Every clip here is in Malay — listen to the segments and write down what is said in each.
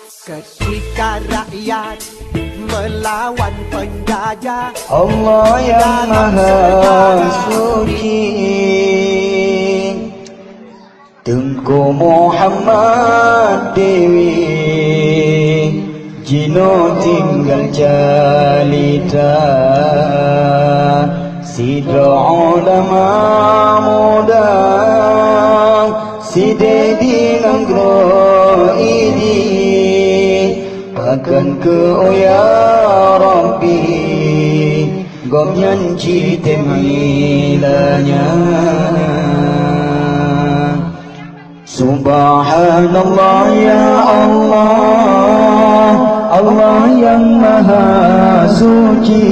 Ketika rakyat melawan penjajah, Allah yang Maha Suci, Tengku Muhammad Dewi, Jino tinggal jalita, Sidra ulama muda, Sidedi nanggro ini, Akan ke ya Rabbi, Gom nyanci temilanya. Subhanallah ya Allah, Allah yang Maha Suci,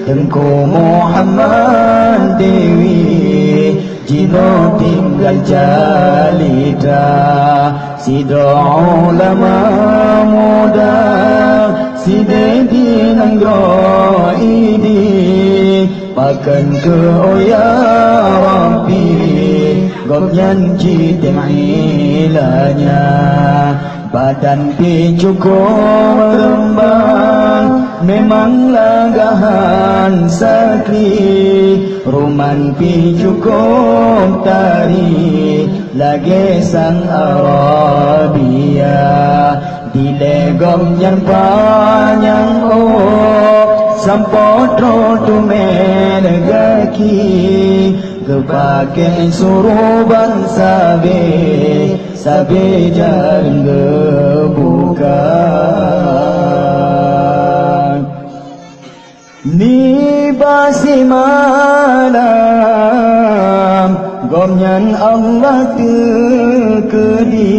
Tengku Muhammad Dewi, Jino tinggal jalita, Sidra ulama muda, Sidedi nanggro ini, Pakan ke ya Rabbi, Gom nyanci temilanya. Badan pi cukup merembang, memang lagahan sakri, Ruman pi cukup tari, lagi sang Arabia, dilegom yang panjang sampotro tumen gaki, Kepake suruban sabe jaring gebuka. Ni basi malam, Gomnyan Allah tekedi,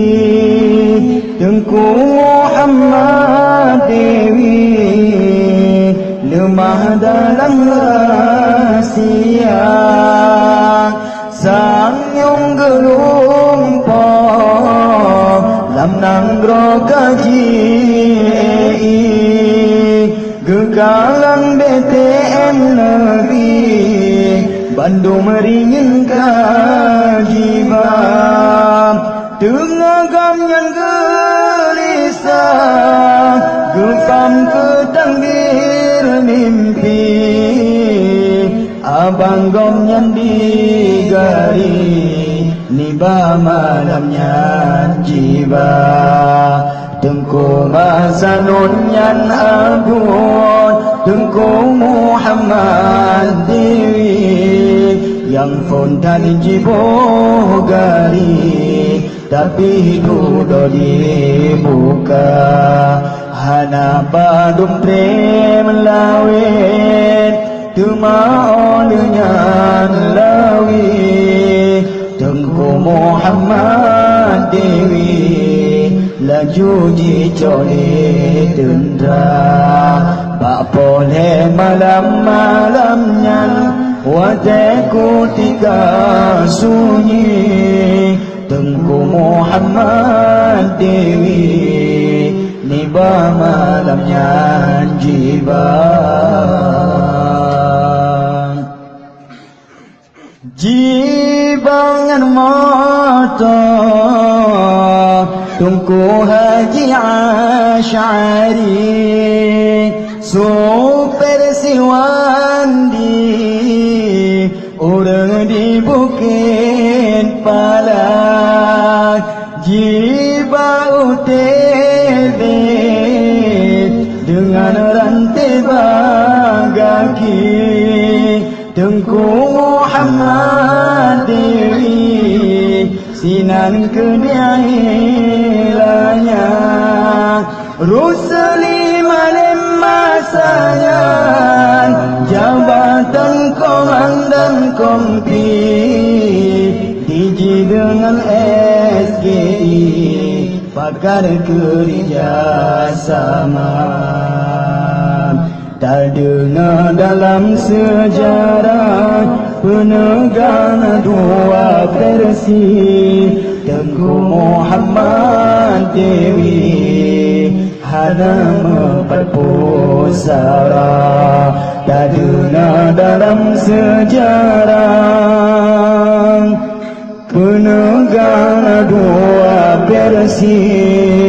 Tengku Muhammad Dewi, lemah dalam rahsia, sang yung gelumpang, lam nanggro kaji Gegalang BTN negeri, Bandung meringin kajibam, Tengah gamyan gelisah, Gepam ketangdir mimpi, Abang gomnyan digari, Niba malamnya jiba, Tengku Masanunyan Agun, Tengku Muhammad Dewi, Yang fontan jibo gari, Tapi dudo dibuka, Hana padum prem lawet, Tumaonnya lawi, Tengku Muhammad Dewi, Laju dicoli tendra, Bak boleh malam-malamnya, Wajahku tika sunyi, Tengku Muhammad Dewi, Niba malamnya jiba. Jibangan mata Tengku Haji Asy'ari, Super Siwandi, Orang di Bukit Palak, Jibau TV, Dengan rantai bagaki, Tengku Muhammad Dewi, Sinan kediahilannya, Rusli malam masanya, Jabatan komandan kompi, Diji dengan SGI, Pakar kerjasama. Tak dengar dalam sejarah penegang dua versi, Tengku Muhammad Dewi, Hana empat pusara. Tak dengar dalam sejarah penegang dua versi,